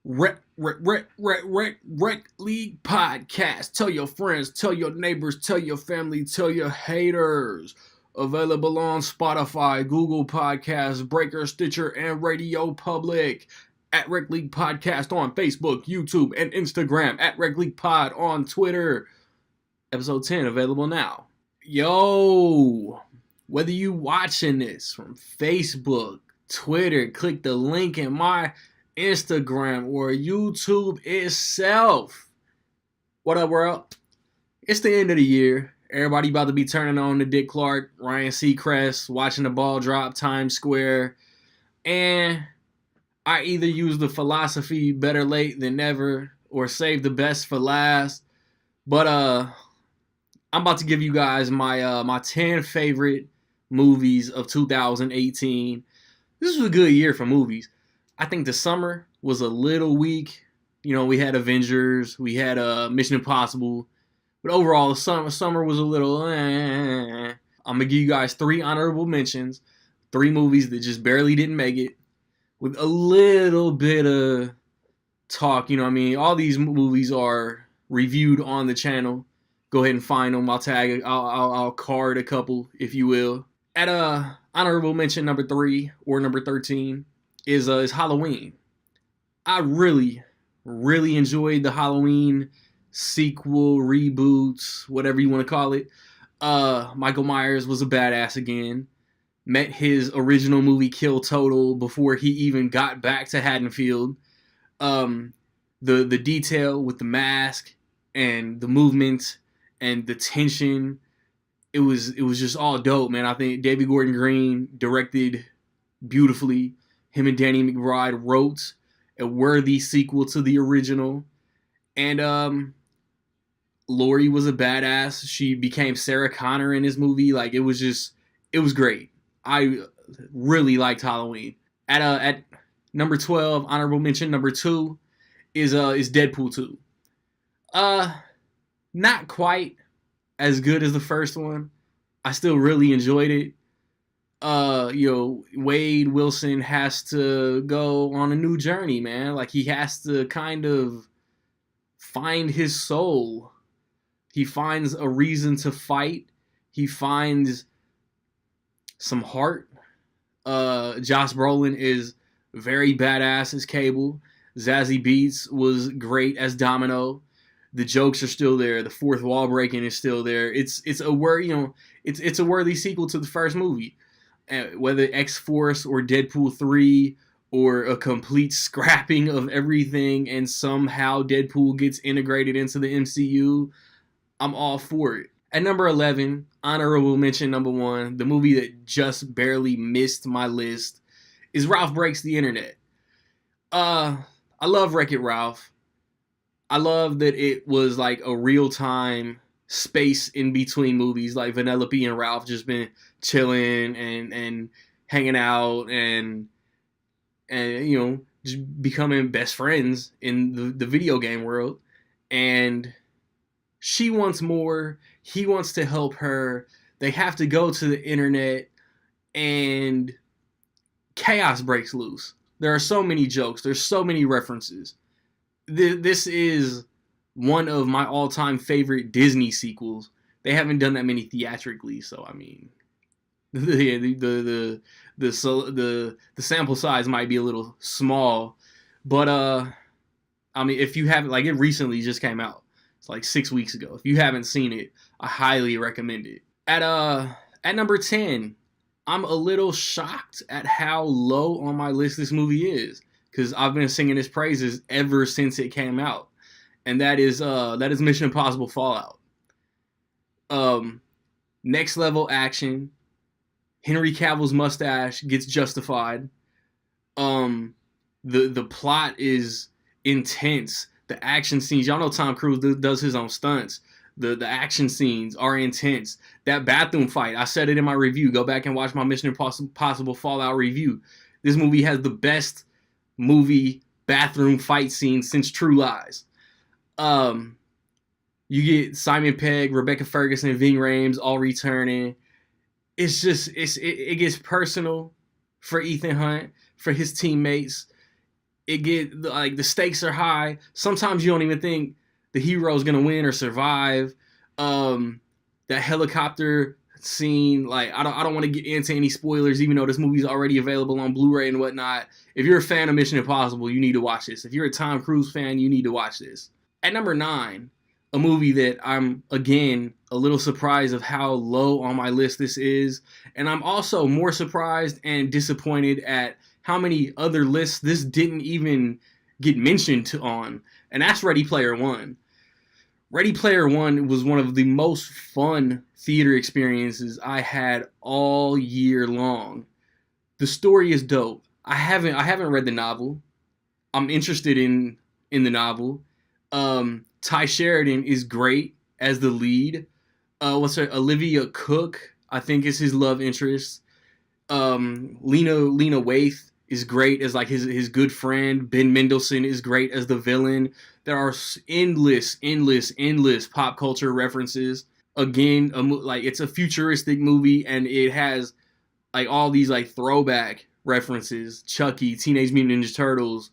Rec League Podcast. Tell your friends, tell your neighbors, tell your family, tell your haters. Available on Spotify, Google Podcasts, Breaker, Stitcher, and Radio Public. At Rec League Podcast on Facebook, YouTube, and Instagram. At Rec League Pod on Twitter. Episode 10 available now. Yo, whether you watching this from Facebook, Twitter, click the link in my Instagram or YouTube itself. What up, world? It's the end of the year. Everybody about to be turning on to Dick Clark, Ryan Seacrest, watching the ball drop, Times Square. And I either use the philosophy better late than never or save the best for last. But I'm about to give you guys my 10 favorite movies of 2018. This was a good year for movies. I think the summer was a little weak. You know, we had Avengers, we had Mission Impossible, but overall the summer was a little. I'm gonna give you guys 3 honorable mentions, 3 movies that just barely didn't make it, with a little bit of talk. You know what I mean? All these movies are reviewed on the channel. Go ahead and find them. I'll card a couple, if you will. At honorable mention number 3 or number 13 is Halloween. I really enjoyed the Halloween sequel, reboots, whatever you want to call it. Michael Myers was a badass again. Met his original movie kill total before he even got back to Haddonfield. The detail with the mask and the movement and the tension, it was just all dope, man. I think David Gordon Green directed beautifully. Him and Danny McBride wrote a worthy sequel to the original. And Laurie was a badass. She became Sarah Connor in this movie. Like, it was great. I really liked Halloween. At number 12, honorable mention number 2 is Deadpool 2. Not quite as good as the first one. I still really enjoyed it. Wade Wilson has to go on a new journey, man. Like, he has to kind of find his soul. He finds a reason to fight. He finds some heart. Josh Brolin is very badass as Cable. Zazie Beetz was great as Domino. The jokes are still there. The fourth wall breaking is still there. It's a worthy sequel to the first movie. Whether X-Force or Deadpool 3 or a complete scrapping of everything and somehow Deadpool gets integrated into the MCU, I'm all for it. At number 11, honorable mention number 1, the movie that just barely missed my list, is Ralph Breaks the Internet. I love Wreck-It Ralph. I love that it was like a real-time space in between movies, like Vanellope and Ralph just been chilling and hanging out and just becoming best friends in the video game world. And she wants more. He wants to help her. They have to go to the internet and chaos breaks loose. There are so many jokes. There's so many references. This is one of my all-time favorite Disney sequels. They haven't done that many theatrically, so I mean, the sample size might be a little small, but I mean, if you haven't, like, it recently just came out. It's like 6 weeks ago. If you haven't seen it, I highly recommend it. At number 10, I'm a little shocked at how low on my list this movie is, because I've been singing its praises ever since it came out. And that is Mission Impossible Fallout. Next level action. Henry Cavill's mustache gets justified. The plot is intense. The action scenes, y'all know Tom Cruise does his own stunts. The action scenes are intense. That bathroom fight, I said it in my review. Go back and watch my Mission Impossible Fallout review. This movie has the best movie bathroom fight scene since True Lies. You get Simon Pegg, Rebecca Ferguson, Ving Rhames all returning. It's just it gets personal for Ethan Hunt, for his teammates. it get like the stakes are high. Sometimes you don't even think the hero is gonna win or survive. That helicopter scene, like I don't want to get into any spoilers, even though this movie's already available on Blu-ray and whatnot. If you're a fan of Mission Impossible, you need to watch this. If you're a Tom Cruise fan, you need to watch this. At number 9, a movie that I'm again a little surprised of how low on my list this is, and I'm also more surprised and disappointed at how many other lists this didn't even get mentioned on, and that's Ready Player One. Ready Player One was one of the most fun theater experiences I had all year long. The story is dope. I haven't read the novel. I'm interested in the novel. Ty Sheridan is great as the lead. What's her Olivia Cook? I think is his love interest. Lena Waithe is great as like his good friend. Ben Mendelsohn is great as the villain. There are endless pop culture references. Again, like it's a futuristic movie and it has like all these like throwback references. Chucky, Teenage Mutant Ninja Turtles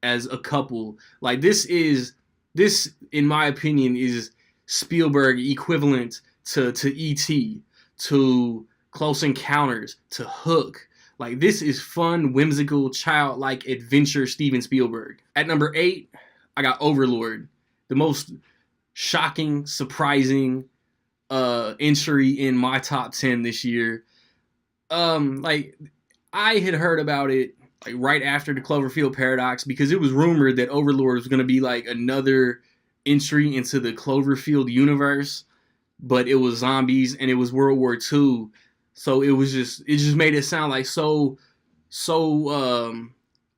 as a couple. Like this in my opinion is Spielberg equivalent to E.T., to Close Encounters, to Hook. Like this is fun, whimsical, childlike adventure Steven Spielberg. At number 8, I got Overlord, the most shocking, surprising entry in my top 10 this year. Like I had heard about it like right after the Cloverfield Paradox because it was rumored that Overlord was going to be like another entry into the Cloverfield universe, but it was zombies and it was World War II, so it just made it sound like so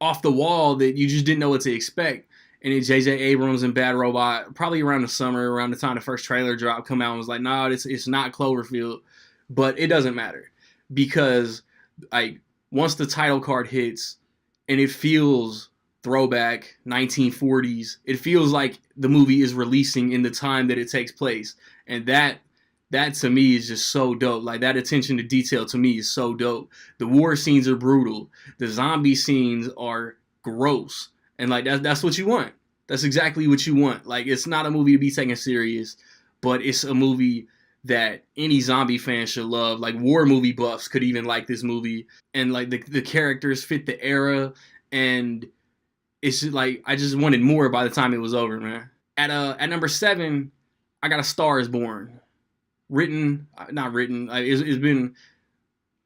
off the wall that you just didn't know what to expect. And then J.J. Abrams and Bad Robot, probably around the summer, around the time the first trailer dropped, come out and was like, "No, it's not Cloverfield," but it doesn't matter because like once the title card hits and it feels throwback 1940s, it feels like the movie is releasing in the time that it takes place, and that to me is just so dope. Like that attention to detail to me is so dope. The war scenes are brutal. The zombie scenes are gross. And like that's what you want. That's exactly what you want. Like it's not a movie to be taken serious, but it's a movie that any zombie fan should love. Like war movie buffs could even like this movie. And like the characters fit the era, and it's just like I just wanted more by the time it was over, man. At number 7, I got A Star Is Born. Not written.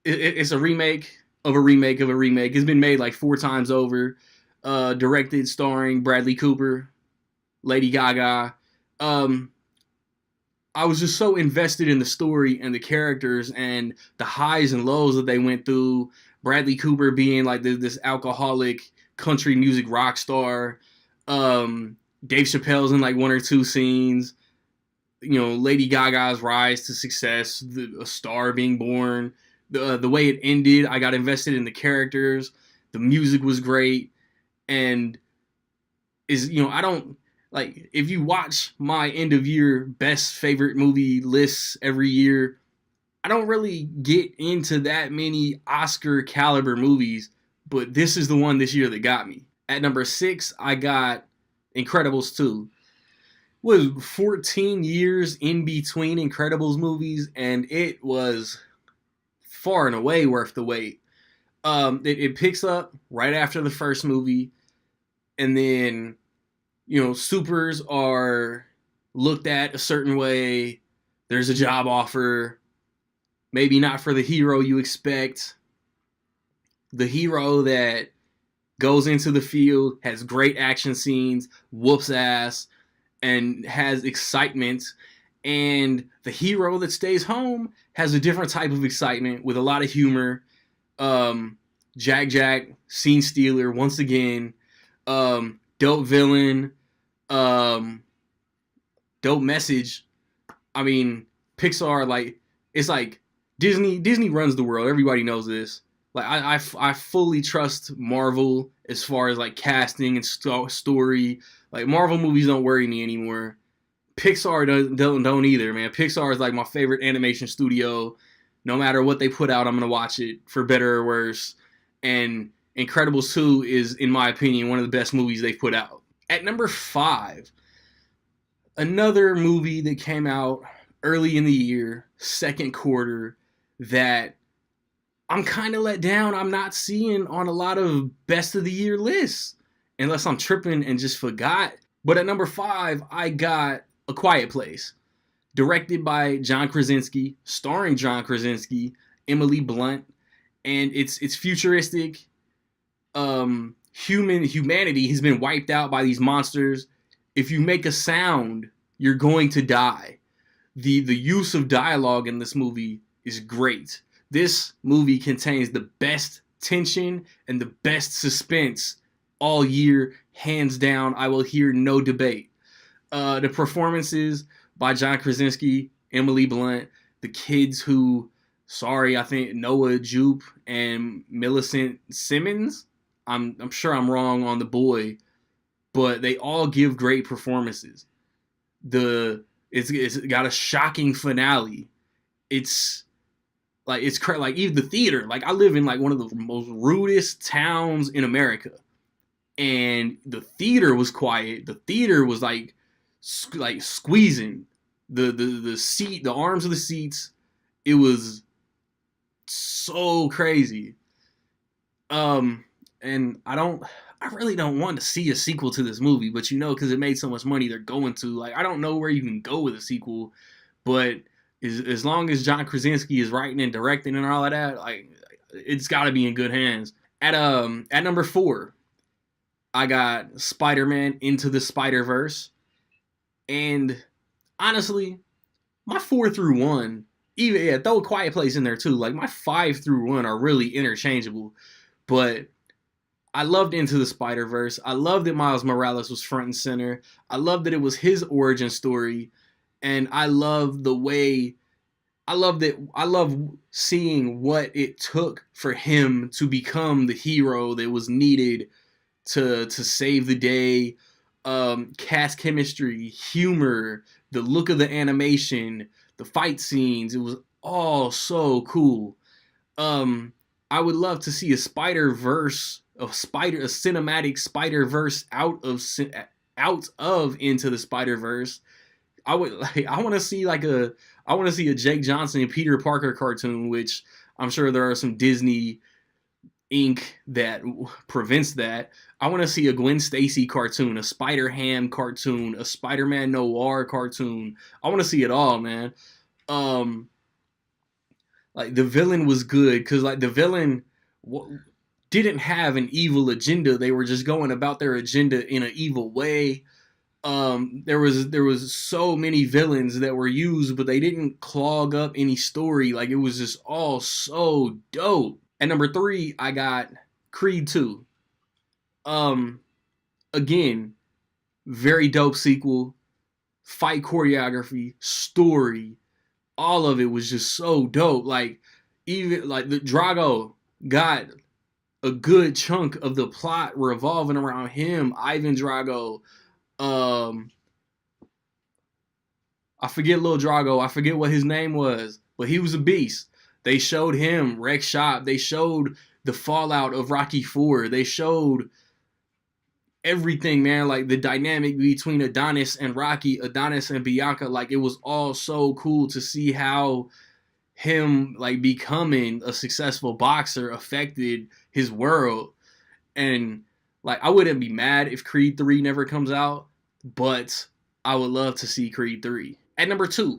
It's a remake of a remake of a remake. It's been made like 4 times over. Directed, starring Bradley Cooper, Lady Gaga. I was just so invested in the story and the characters and the highs and lows that they went through. Bradley Cooper being like this alcoholic country music rock star. Dave Chappelle's in like 1 or 2 scenes. You know, Lady Gaga's rise to success, a star being born. The way it ended, I got invested in the characters. The music was great. And I don't like, if you watch my end of year best favorite movie lists every year, I don't really get into that many Oscar caliber movies, but this is the one this year that got me. At number 6, I got Incredibles 2. It was 14 years in between Incredibles movies, and it was far and away worth the wait. It picks up right after the first movie, and then supers are looked at a certain way. There's a job offer, maybe not for the hero you expect. The hero that goes into the field has great action scenes, whoops ass, and has excitement. And the hero that stays home has a different type of excitement with a lot of humor. Jack, scene stealer once again. Dope villain. Dope message. I mean, Pixar, like, it's like Disney runs the world. Everybody knows this. Like I fully trust Marvel as far as like casting and story. Like Marvel movies don't worry me anymore. Pixar don't either, man. Pixar is like my favorite animation studio. No matter what they put out, I'm gonna watch it for better or worse. And Incredibles 2 is, in my opinion, one of the best movies they've put out. At number 5, another movie that came out early in the year, second quarter, that I'm kind of let down. I'm not seeing on a lot of best of the year lists, unless I'm tripping and just forgot. But at number 5, I got A Quiet Place, directed by John Krasinski, starring John Krasinski, Emily Blunt, and it's futuristic. Humanity has been wiped out by these monsters. If you make a sound, you're going to die. The use of dialogue in this movie is great. This movie contains the best tension and the best suspense all year, hands down. I will hear no debate. The performances by John Krasinski, Emily Blunt, the kids who, I think Noah Jupe and Millicent Simmons. I'm sure I'm wrong on the boy, but they all give great performances. It's got a shocking finale. It's like even the theater. Like I live in like one of the most rudest towns in America, and the theater was quiet. The theater was like squeezing the seat, the arms of the seats. It was so crazy. And I really don't want to see a sequel to this movie, but because it made so much money, they're going to. Like, I don't know where you can go with a sequel, but as long as John Krasinski is writing and directing and all of that, like, it's got to be in good hands. At number 4, I got Spider-Man Into the Spider-Verse, and honestly, my 4 through 1, even throw A Quiet Place in there too. Like my 5 through 1 are really interchangeable, but I loved Into the Spider-Verse. I loved that Miles Morales was front and center. I loved that it was his origin story. And I love seeing what it took for him to become the hero that was needed to save the day. Cast chemistry, humor, the look of the animation, the fight scenes. It was all so cool. I would love to see a Spider-Verse, a cinematic Spider-Verse out of Into the Spider-Verse. I want to see a Jake Johnson and Peter Parker cartoon, which I'm sure there are some Disney Inc. that prevents that. I want to see a Gwen Stacy cartoon, a Spider-Ham cartoon, a Spider-Man Noir cartoon. I want to see it all, man. Like the villain was good because like the villain didn't have an evil agenda. They were just going about their agenda in an evil way. There was so many villains that were used, but they didn't clog up any story. Like it was just all so dope. At number 3, I got Creed 2. Again, very dope sequel. Fight choreography, story, all of it was just so dope. Like even like the Drago got a good chunk of the plot revolving around him. Ivan Drago. I forget Lil Drago. I forget what his name was, but he was a beast. They showed him Rex Shop. They showed the fallout of Rocky IV. They showed everything, man. Like the dynamic between Adonis and Rocky, Adonis and Bianca. Like it was all so cool to see how him like becoming a successful boxer affected his world. And like I wouldn't be mad if Creed 3 never comes out, but I would love to see Creed 3. At number 2,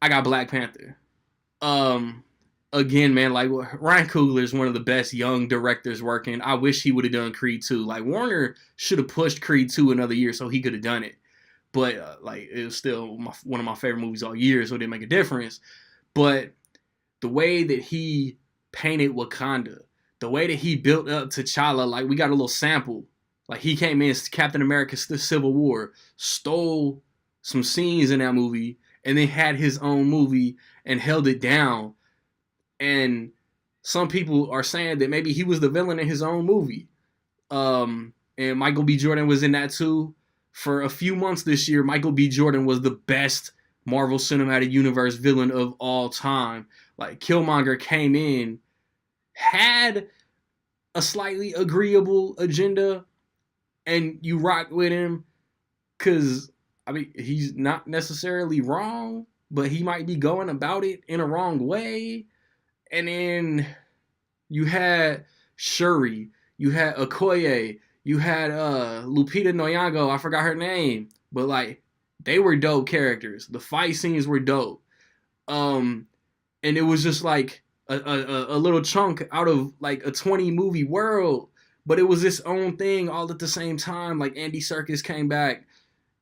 I got Black Panther. Again, man, like Ryan Coogler is one of the best young directors working. I wish he would have done Creed 2. Like Warner should have pushed Creed 2 another year so he could have done it. But like it was still one of my favorite movies all year, so it didn't make a difference. But the way that he painted Wakanda, the way that he built up T'Challa, like we got a little sample. Like he came in, Captain America Civil War, stole some scenes in that movie, and then had his own movie and held it down. And some people are saying that maybe he was the villain in his own movie. And Michael B. Jordan was in that too. For a few months this year, Michael B. Jordan was the best Marvel Cinematic Universe villain of all time. Like Killmonger came in, had a slightly agreeable agenda and you rock with him because, I mean, he's not necessarily wrong, but he might be going about it in a wrong way. And then you had Shuri, you had Okoye, you had Lupita Nyong'o. I forgot her name, but like they were dope characters. The fight scenes were dope. Um, and it was just like a little chunk out of like a 20 movie world, but it was its own thing all at the same time. Like Andy Serkis came back.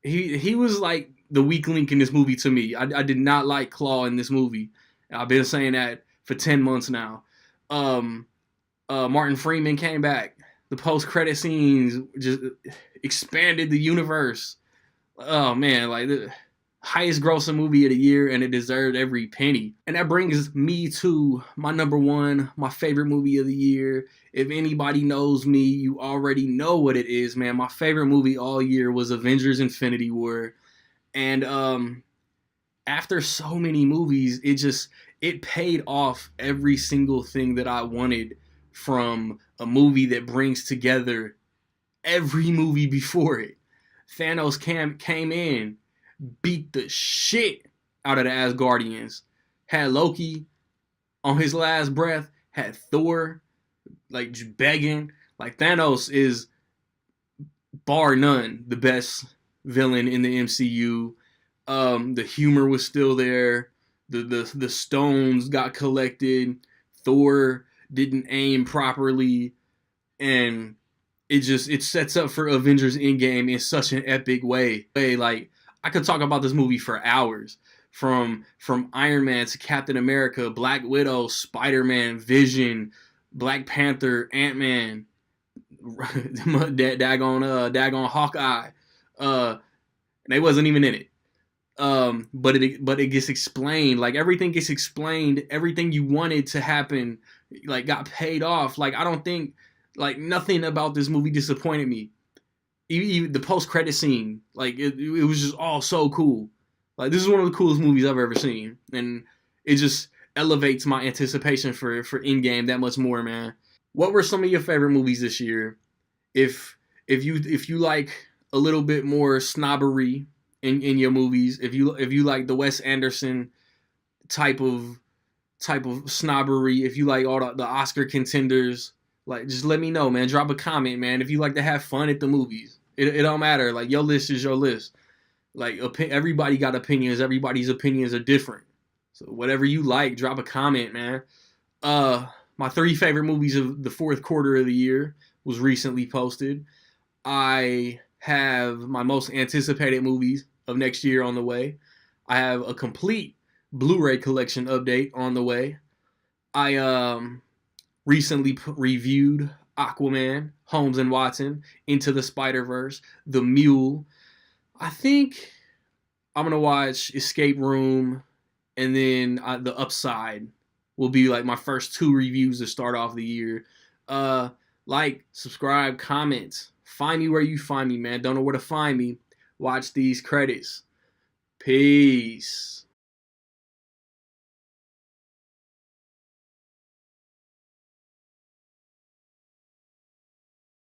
He was like the weak link in this movie to me. I did not like Claw in this movie. I've been saying that for 10 months now. Um, Martin Freeman came back. The post credit scenes just expanded the universe. Oh man, like the highest grossing movie of the year, and it deserved every penny. And that brings me to my number one, my favorite movie of the year. If anybody knows me, you already know what it is, man. My favorite movie all year was Avengers: Infinity War, and after so many movies, it paid off every single thing that I wanted from a movie that brings together every movie before it. Thanos came in, beat the shit out of the Asgardians, had Loki on his last breath, had Thor like just begging. Like Thanos is bar none the best villain in the MCU. The humor was still there. The stones got collected. Thor didn't aim properly, and it sets up for Avengers Endgame in such an epic way. Like I could talk about this movie for hours. From Iron Man to Captain America, Black Widow, Spider-Man, Vision, Black Panther, Ant-Man, daggone Hawkeye. They wasn't even in it. But it gets explained. Like everything gets explained. Everything you wanted to happen, like got paid off. Like I don't think like nothing about this movie disappointed me. Even the post credit scene, like it was just all so cool. Like this is one of the coolest movies I've ever seen, and it just elevates my anticipation for Endgame that much more, man. What were some of your favorite movies this year? If if you like a little bit more snobbery in your movies, if you like the Wes Anderson type of snobbery, if you like all the Oscar contenders, like just let me know, man. Drop a comment, man. If you like to have fun at the movies, it don't matter. Like your list is your list. Like everybody got opinions. Everybody's opinions are different. So whatever you like, drop a comment, man. My 3 favorite movies of the fourth quarter of the year was recently posted. I have my most anticipated movies of next year on the way. I have a complete Blu-ray collection update on the way. I recently reviewed Aquaman, Holmes and Watson, Into the Spider-Verse, The Mule. I think I'm gonna watch Escape Room, and then The Upside will be like my first 2 reviews to start off the year. Like, subscribe, comment. Find me where you find me, man. Don't know where to find me. Watch these credits. Peace.